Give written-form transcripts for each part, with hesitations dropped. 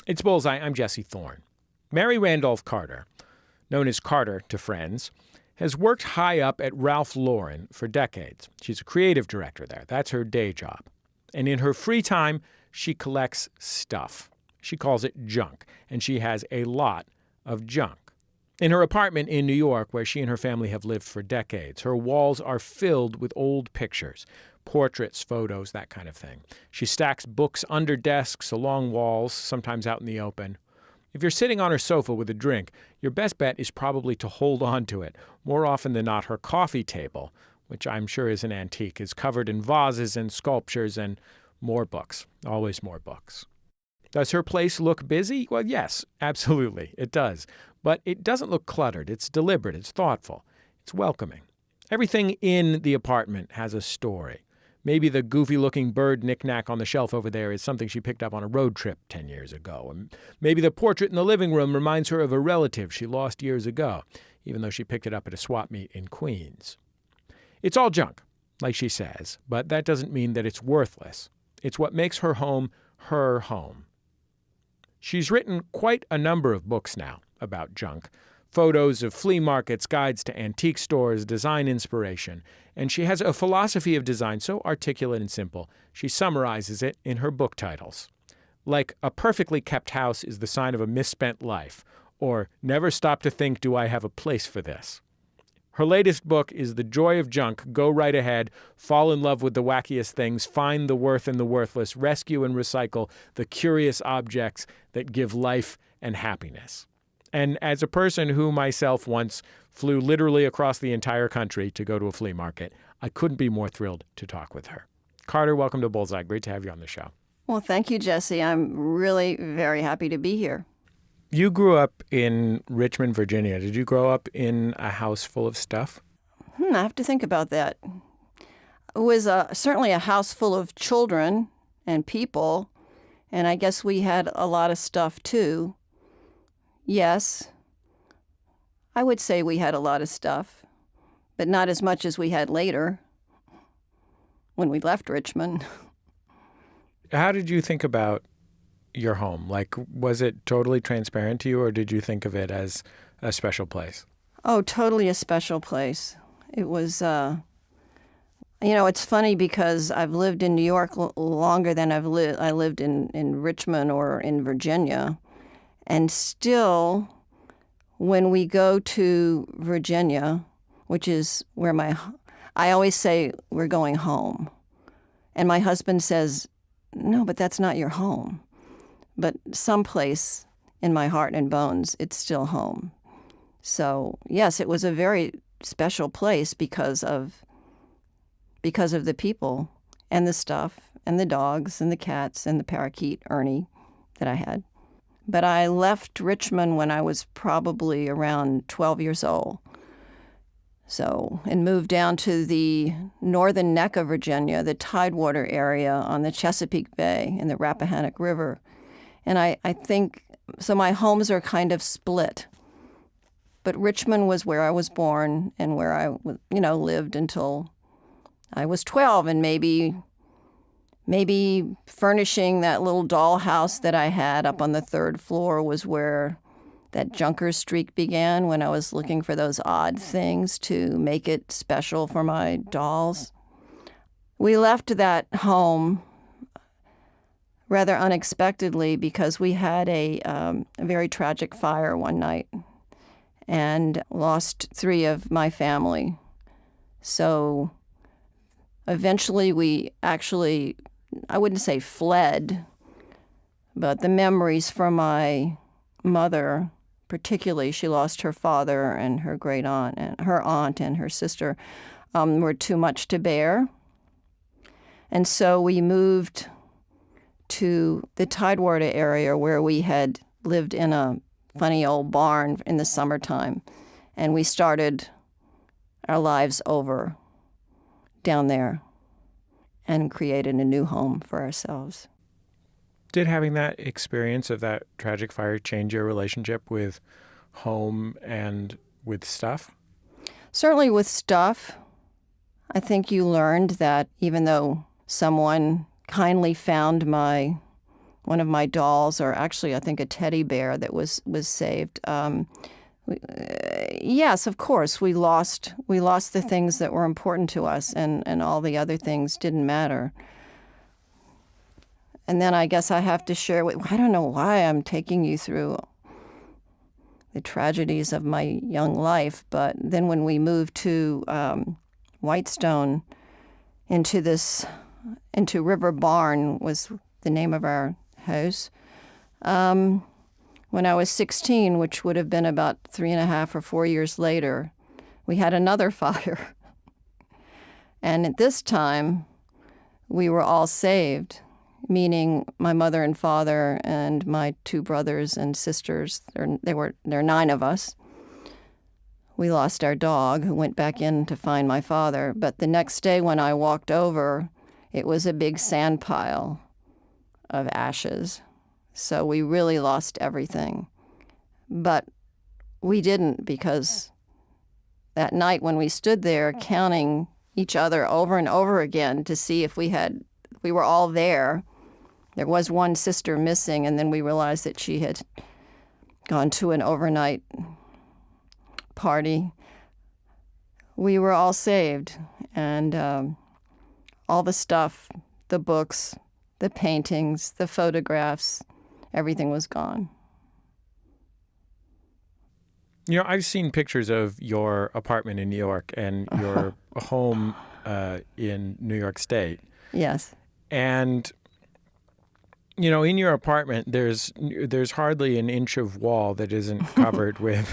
It's Bullseye. I'm Jesse Thorn. Mary Randolph Carter, known as Carter to friends, has worked high up at Ralph Lauren for decades. She's a creative director there. That's her day job. And in her free time, she collects stuff. She calls it junk, and she has a lot of junk. In her apartment in New York, where she and her family have lived for decades, her walls are filled with old pictures, portraits, photos, that kind of thing. She stacks books under desks, along walls, sometimes out in the open. If you're sitting on her sofa with a drink, your best bet is probably to hold on to it. More often than not, her coffee table, which I'm sure is an antique, is covered in vases and sculptures and more books, always more books. Does her place look busy? Well, yes, absolutely, it does. But it doesn't look cluttered. It's deliberate. It's thoughtful. It's welcoming. Everything in the apartment has a story. Maybe the goofy-looking bird knick-knack on the shelf over there is something she picked up on a road trip 10 years ago. And maybe the portrait in the living room reminds her of a relative she lost years ago, even though she picked it up at a swap meet in Queens. It's all junk, like she says, but that doesn't mean that it's worthless. It's what makes her home her home. She's written quite a number of books now about junk. Photos of flea markets, guides to antique stores, design inspiration. And she has a philosophy of design so articulate and simple, she summarizes it in her book titles. Like, a perfectly kept house is the sign of a misspent life, or never stop to think, do I have a place for this? Her latest book is The Joy of Junk. Go right ahead, fall in love with the wackiest things, find the worth in the worthless, rescue and recycle the curious objects that give life and happiness. And as a person who myself once flew literally across the entire country to go to a flea market, I couldn't be more thrilled to talk with her. Carter, welcome to Bullseye. Great to have you on the show. Well, thank you, Jesse. I'm really very happy to be here. You grew up in Richmond, Virginia. Did you grow up in a house full of stuff? I have to think about that. It was certainly a house full of children and people, and I guess we had a lot of stuff, too. Yes, I would say we had a lot of stuff, but not as much as we had later when we left Richmond. How did you think about your home? Like, was it totally transparent to you, or did you think of it as a special place? Oh, totally a special place. It was, it's funny because I've lived in New York longer than I lived in Richmond or in Virginia. And still, when we go to Virginia, which is where I always say we're going home. And my husband says, no, but that's not your home. But someplace in my heart and bones, it's still home. So, yes, it was a very special place because of the people and the stuff and the dogs and the cats and the parakeet, Ernie, that I had. But I left Richmond when I was probably around 12 years old. And moved down to the northern neck of Virginia, the Tidewater area on the Chesapeake Bay and the Rappahannock River. And I think, so my homes are kind of split. But Richmond was where I was born and where I, lived until I was 12, and maybe furnishing that little dollhouse that I had up on the third floor was where that junker streak began, when I was looking for those odd things to make it special for my dolls. We left that home rather unexpectedly because we had a very tragic fire one night and lost 3 of my family. So eventually we actually, I wouldn't say fled, but the memories from my mother, particularly, she lost her father and her great aunt and her aunt and her sister, were too much to bear. And so we moved to the Tidewater area where we had lived in a funny old barn in the summertime. And we started our lives over down there and created a new home for ourselves. Did having that experience of that tragic fire change your relationship with home and with stuff? Certainly with stuff. I think you learned that even though someone kindly found my one of my dolls, or actually I think a teddy bear that was saved. Yes, of course, we lost the things that were important to us, and all the other things didn't matter. And then I guess I have to share I don't know why I'm taking you through the tragedies of my young life, but then when we moved to Whitestone, into River Barn was the name of our house. When I was 16, which would have been about 3.5 or 4 years later, we had another fire. And at this time, we were all saved, meaning my mother and father and my 2 brothers and sisters. There are 9 of us. We lost our dog, who went back in to find my father. But the next day when I walked over, it was a big sand pile of ashes. So we really lost everything. But we didn't, because that night when we stood there counting each other over and over again to see if we were all there. There was one sister missing, and then we realized that she had gone to an overnight party. We were all saved, and all the stuff, the books, the paintings, the photographs, everything was gone. I've seen pictures of your apartment in New York and your home in New York State. Yes. And, in your apartment, there's hardly an inch of wall that isn't covered with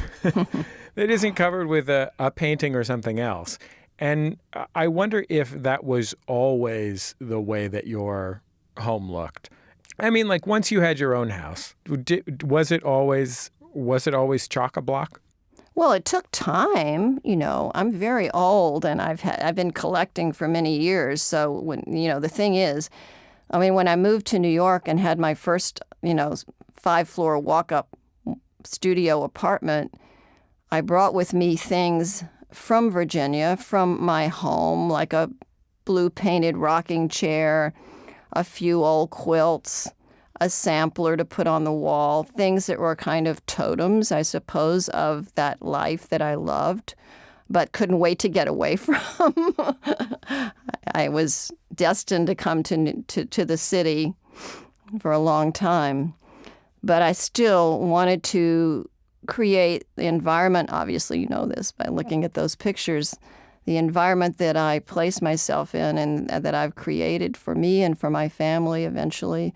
a painting or something else. And I wonder if that was always the way that your home looked. I mean, like, once you had your own house, was it always chock-a-block? Well, it took time. I'm very old, and I've been collecting for many years. So when the thing is, when I moved to New York and had my first 5-floor walk-up studio apartment, I brought with me things from Virginia, from my home, like a blue painted rocking chair, a few old quilts, a sampler to put on the wall, things that were kind of totems, I suppose, of that life that I loved, but couldn't wait to get away from. I was destined to come to the city for a long time, but I still wanted to create the environment. Obviously, you know this by looking at those pictures, the environment that I place myself in and that I've created for me and for my family eventually.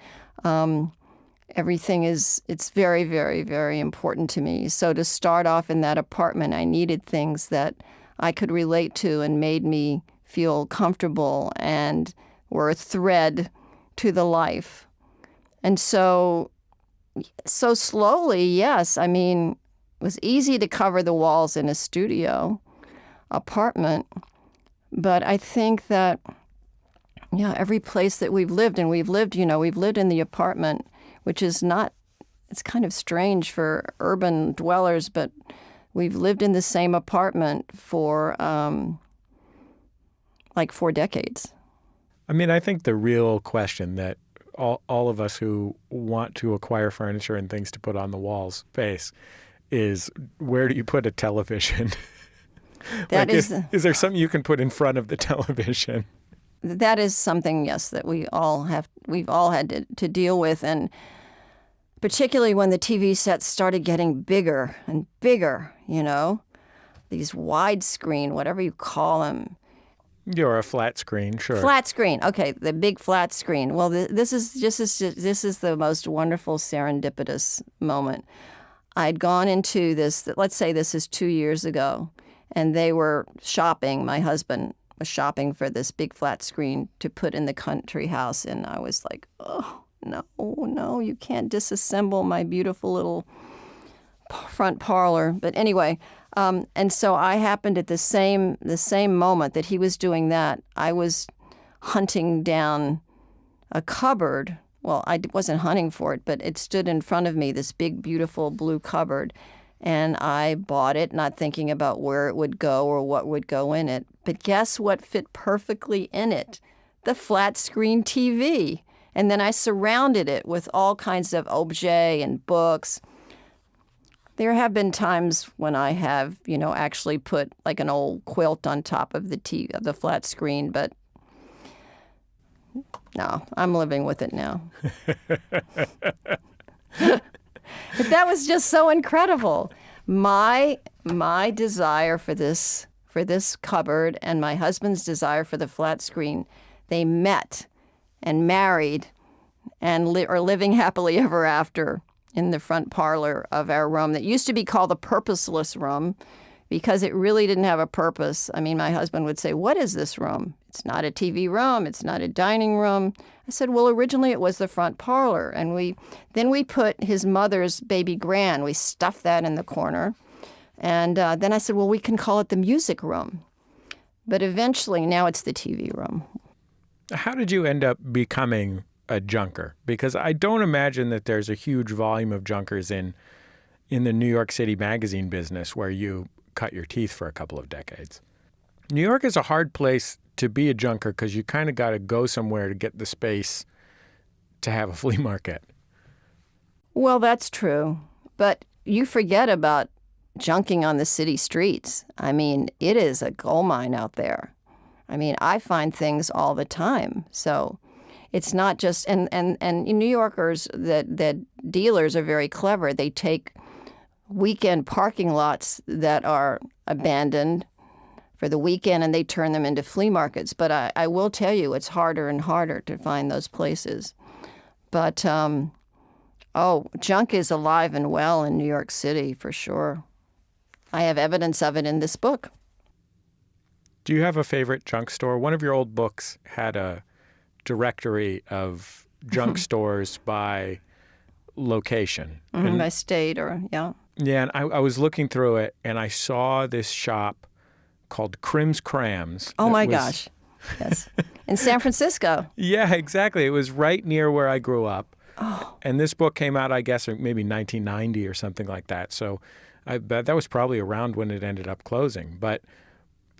Everything it's very, very, very important to me. So to start off in that apartment, I needed things that I could relate to and made me feel comfortable and were a thread to the life. And so slowly, yes, it was easy to cover the walls in a studio apartment, but I think that every place that we've lived in the apartment, which is not, it's kind of strange for urban dwellers, but we've lived in the same apartment for like 4 decades. I think the real question that all of us who want to acquire furniture and things to put on the walls face is, where do you put a television? Is there something you can put in front of the television? That is something, yes, that we've all had to deal with, and particularly when the TV sets started getting bigger and bigger, these widescreen, whatever you call them. You're a flat screen, sure. Flat screen, okay, the big flat screen. Well, this is the most wonderful serendipitous moment. I'd gone into this. Let's say this is 2 years ago, and they were shopping. My husband was shopping for this big flat screen to put in the country house, and I was like, oh, no, you can't disassemble my beautiful little front parlor. But anyway, and so I happened at the same moment that he was doing that, I was hunting down a cupboard. Well, I wasn't hunting for it, but it stood in front of me, this big, beautiful blue cupboard. And I bought it, not thinking about where it would go or what would go in it. But guess what fit perfectly in it? The flat screen TV. And then I surrounded it with all kinds of objets and books. There have been times when I have, actually put like an old quilt on top of the flat screen, but no, I'm living with it now. But that was just so incredible. My desire for this cupboard and my husband's desire for the flat screen, they met and married and are living happily ever after in the front parlor of our room that used to be called the purposeless room because it really didn't have a purpose. I mean, my husband would say, "What is this room? It's not a TV room. It's not a dining room." I said, "Well, originally it was the front parlor." And we put his mother's baby Gran. We stuffed that in the corner. And then I said, "Well, we can call it the music room." But eventually, now it's the TV room. How did you end up becoming a junker? Because I don't imagine that there's a huge volume of junkers in the New York City magazine business where you cut your teeth for a couple of decades. New York is a hard place to be a junker because you kind of got to go somewhere to get the space to have a flea market. Well, that's true. But you forget about junking on the city streets. I mean, it is a gold mine out there. I mean, I find things all the time. So it's not just, and New Yorkers, that dealers are very clever. They take weekend parking lots that are abandoned for the weekend and they turn them into flea markets. But I will tell you, it's harder and harder to find those places. But, junk is alive and well in New York City for sure. I have evidence of it in this book. Do you have a favorite junk store? One of your old books had a directory of junk stores by location. Mm-hmm, by state yeah. Yeah, and I was looking through it, and I saw this shop called Crim's Crams. Oh, my gosh. Yes. In San Francisco. Yeah, exactly. It was right near where I grew up. Oh. And this book came out, I guess, maybe 1990 or something like that. So that was probably around when it ended up closing. But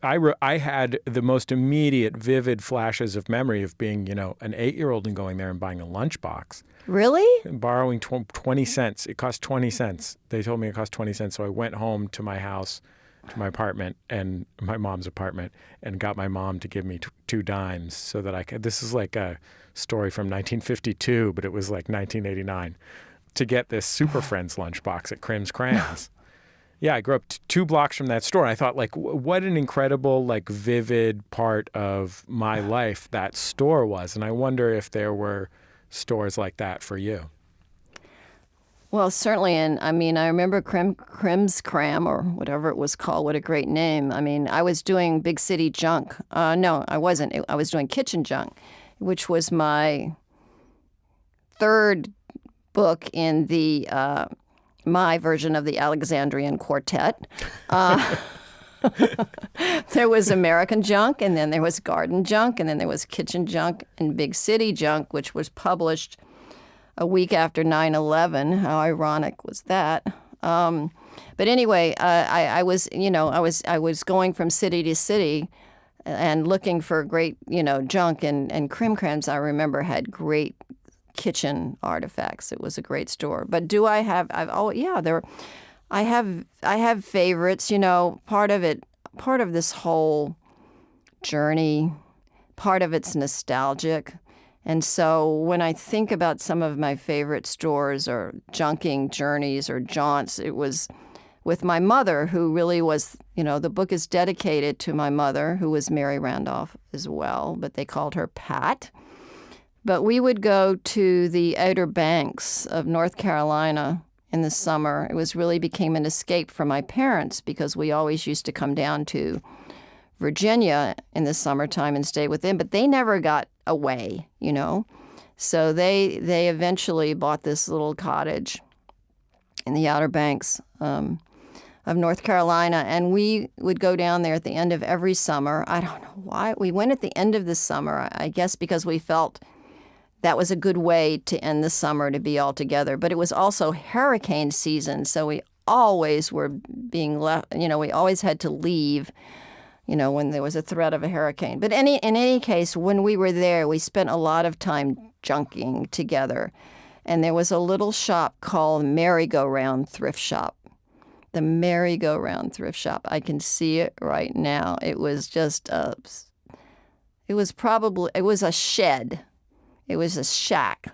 I had the most immediate, vivid flashes of memory of being, an 8-year-old and going there and buying a lunchbox. Really? And borrowing 20 cents. It cost 20 cents. They told me it cost 20 cents. So I went home to my house, to my apartment, and my mom's apartment, and got my mom to give me 2 dimes so that I could. This is like a story from 1952, but it was like 1989, to get this Super Friends lunchbox at Crim's Crams. Yeah, I grew up 2 blocks from that store. I thought, what an incredible, vivid part of my life that store was. And I wonder if there were stores like that for you. Well, certainly. And I remember Crim's Cram, or whatever it was called. What a great name. I was doing big city junk. No, I wasn't. I was doing kitchen junk, which was my 3rd book in the my version of the Alexandrian Quartet. There was American junk, and then there was garden junk, and then there was kitchen junk and big city junk, which was published a week after 9/11. How ironic was that? But anyway, I was going from city to city and looking for great, junk, and Crim Crams, I remember, had great kitchen artifacts. It was a great store. But do I have? I have favorites. Part of this whole journey, part of it's nostalgic. And so when I think about some of my favorite stores or junking journeys or jaunts, it was with my mother, who really was, the book is dedicated to my mother, who was Mary Randolph as well, but they called her Pat. But we would go to the Outer Banks of North Carolina in the summer. It really became an escape for my parents because we always used to come down to Virginia in the summertime and stay with them, but they never got away, So they eventually bought this little cottage in the Outer Banks of North Carolina, and we would go down there at the end of every summer. I don't know why. We went at the end of the summer, I guess because we felt that was a good way to end the summer, to be all together. But it was also hurricane season, so we always were being left, we always had to leave, when there was a threat of a hurricane. But in any case, when we were there, we spent a lot of time junking together. And there was a little shop called Merry-Go-Round Thrift Shop. The Merry-Go-Round Thrift Shop. I can see it right now. It was just it was a shed. It was a shack.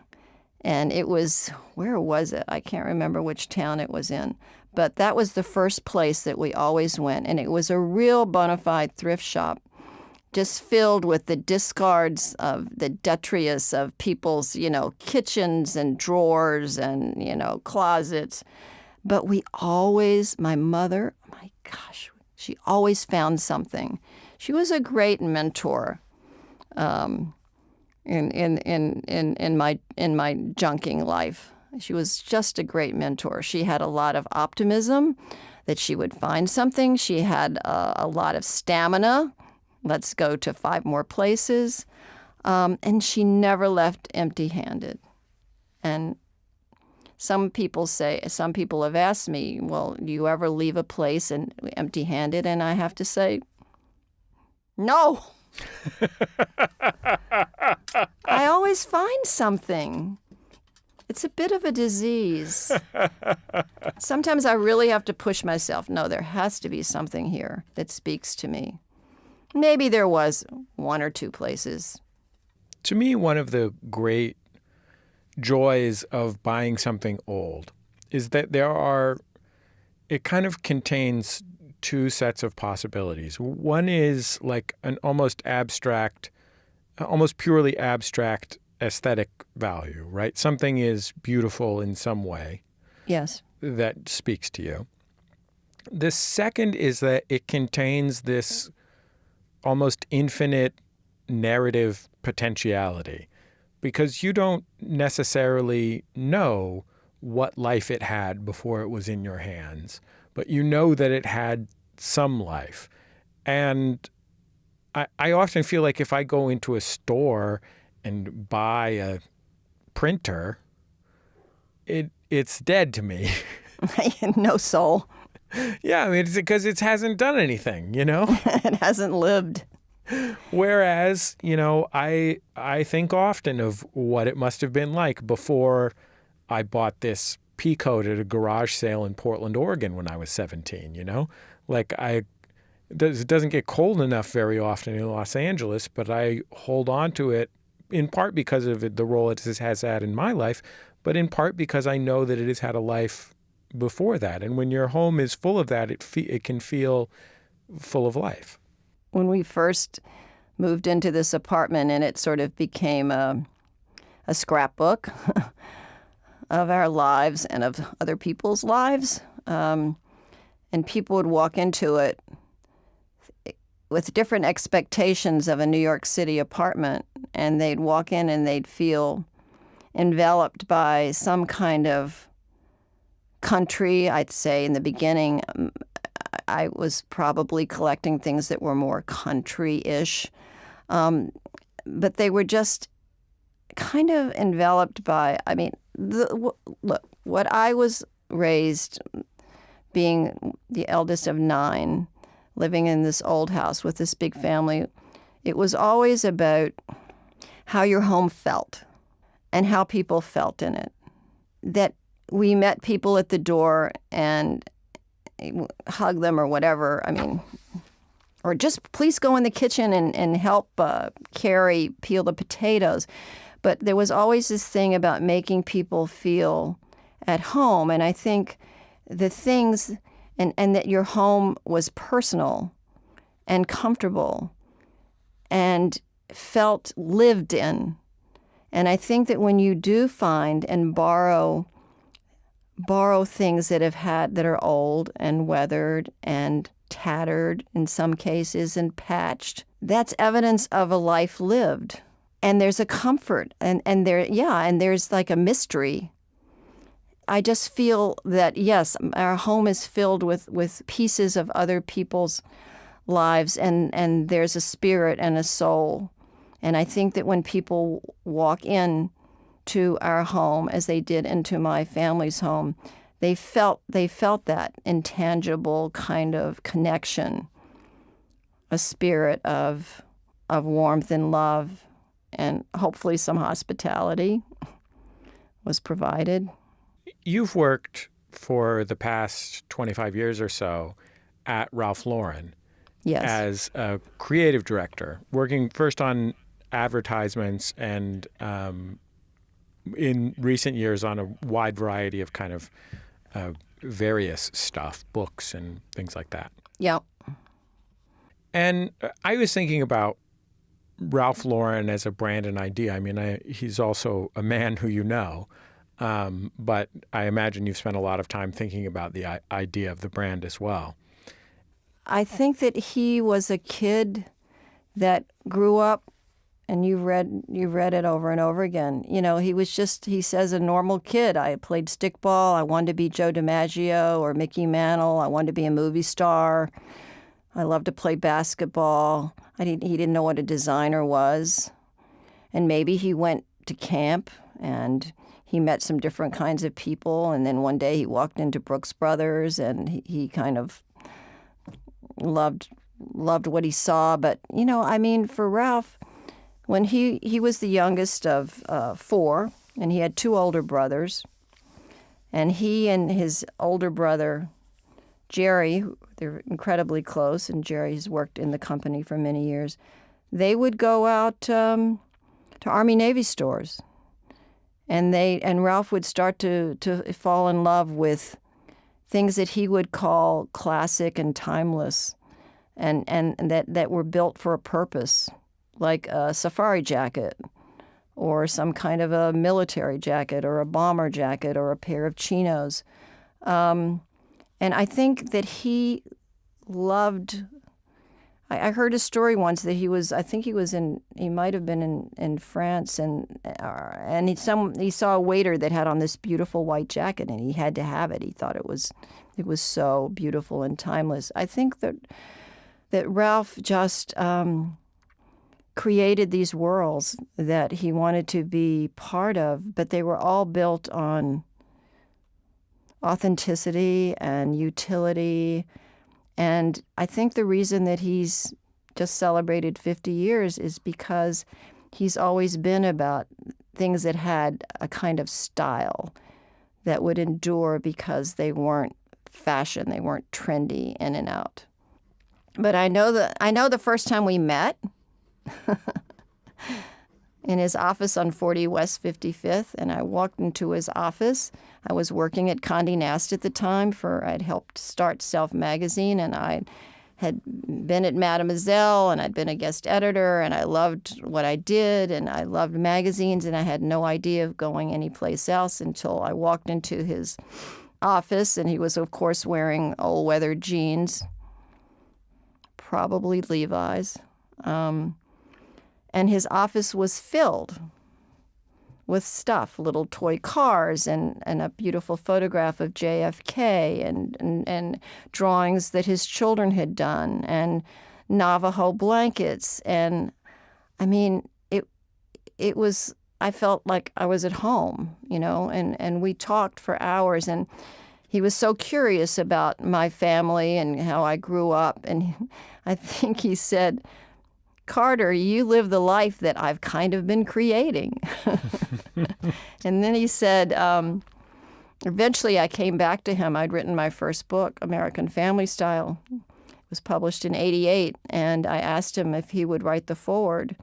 And it was, where was it? I can't remember which town it was in. But that was the first place that we always went. And it was a real bona fide thrift shop, just filled with the discards of the detritus of people's, kitchens and drawers and, closets. But we always, my mother, my gosh, she always found something. She was a great mentor in my junking life. She was just a great mentor. She had a lot of optimism that she would find something. She had a lot of stamina. Let's go to 5 more places. And she never left empty-handed. And some people have asked me, well, do you ever leave a place and empty-handed? And I have to say, no. I always find something. It's a bit of a disease. Sometimes I really have to push myself. No, there has to be something here that speaks to me. Maybe there was 1 or 2 places. To me, one of the great joys of buying something old is that it kind of contains 2 sets of possibilities. One is like an almost purely abstract aesthetic value, right? Something is beautiful in some way. Yes. That speaks to you. The second is that it contains this almost infinite narrative potentiality, because you don't necessarily know what life it had before it was in your hands, but you know that it had some life. And I often feel like if I go into a store and buy a printer, it's dead to me. No soul. Yeah, I mean, it's because it hasn't done anything, It hasn't lived. Whereas, I think often of what it must have been like before I bought this pea coat at a garage sale in Portland, Oregon when I was 17, Like it doesn't get cold enough very often in Los Angeles, but I hold on to it in part because of the role it has had in my life, but in part because I know that it has had a life before that. And when your home is full of that, it can feel full of life. When we first moved into this apartment and it sort of became a scrapbook of our lives and of other people's lives, and people would walk into it with different expectations of a New York City apartment, and they'd walk in and they'd feel enveloped by some kind of country. I'd say in the beginning, I was probably collecting things that were more country-ish, but they were just kind of enveloped by, look, what I was raised, being the eldest of 9, living in this old house with this big family, it was always about how your home felt and how people felt in it. That we met people at the door and hug them or whatever, or just please go in the kitchen and help peel the potatoes. But there was always this thing about making people feel at home. And I think the things, and that your home was personal and comfortable and felt lived in. And I think that when you do find and borrow things that are old and weathered and tattered in some cases and patched, that's evidence of a life lived. And there's a comfort and there's like a mystery. I just feel that, yes, our home is filled with pieces of other people's lives, and there's a spirit and a soul. And I think that when people walk in to our home, as they did into my family's home, they felt that intangible kind of connection, a spirit of warmth and love and hopefully some hospitality was provided. You've worked for the past 25 years or so at Ralph Lauren Yes. as a creative director, working first on advertisements and in recent years on a wide variety of kind of various stuff, books and things like that. Yeah. And I was thinking about Ralph Lauren as a brand and idea. I mean, he's also a man who you know, but I imagine you've spent a lot of time thinking about the idea of the brand as well. I think that he was a kid that grew up, and you've read it over and over again. You know, he says, a normal kid. I played stickball. I wanted to be Joe DiMaggio or Mickey Mantle. I wanted to be a movie star. I loved to play basketball. He didn't know what a designer was. And maybe he went to camp and he met some different kinds of people. And then one day he walked into Brooks Brothers and he kind of loved what he saw. But, you know, I mean, for Ralph, when he was the youngest of 4, and he had 2 older brothers, and he and his older brother, Jerry, they're incredibly close, and Jerry has worked in the company for many years, they would go out to Army-Navy stores. And Ralph would start to fall in love with things that he would call classic and timeless, and that were built for a purpose, like a safari jacket or some kind of a military jacket or a bomber jacket or a pair of chinos. And I think that he loved... I heard a story once that he might have been in France, and he saw a waiter that had on this beautiful white jacket, and he had to have it. He thought it was so beautiful and timeless. I think that Ralph just created these worlds that he wanted to be part of, but they were all built on authenticity and utility. And I think the reason that he's just celebrated 50 years is because he's always been about things that had a kind of style that would endure because they weren't fashion, they weren't trendy in and out. But I know the first time we met in his office on 40 West 55th, and I walked into his office. I was working at Condé Nast at the time. I'd helped start Self magazine, and I had been at Mademoiselle, and I'd been a guest editor, and I loved what I did, and I loved magazines, and I had no idea of going anyplace else until I walked into his office, and he was, of course, wearing all-weather jeans, probably Levi's. And his office was filled with stuff, little toy cars and a beautiful photograph of JFK and drawings that his children had done and Navajo blankets. And I mean, it was, I felt like I was at home, you know, and we talked for hours, and he was so curious about my family and how I grew up. And I think he said, "Carter, you live the life that I've kind of been creating." And then he said, eventually I came back to him. I'd written my first book, American Family Style. It was published in '88, and I asked him if he would write the foreword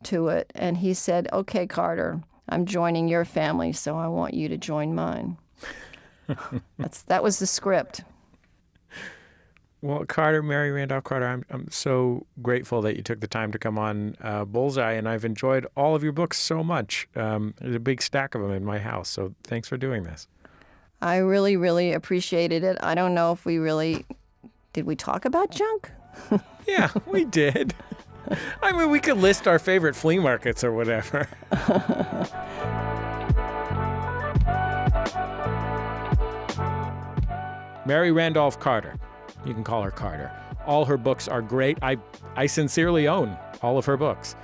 to it. And he said, "Okay, Carter, I'm joining your family, so I want you to join mine." That was the script. Well, Carter, Mary Randolph Carter, I'm so grateful that you took the time to come on Bullseye, and I've enjoyed all of your books so much. There's a big stack of them in my house, so thanks for doing this. I really, really appreciated it. I don't know if did we talk about junk? Yeah, we did. I mean, we could list our favorite flea markets or whatever. Mary Randolph Carter. You can call her Carter. All her books are great. I sincerely own all of her books.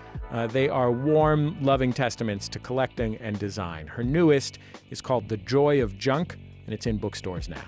They are warm, loving testaments to collecting and design. Her newest is called The Joy of Junk, and it's in bookstores now.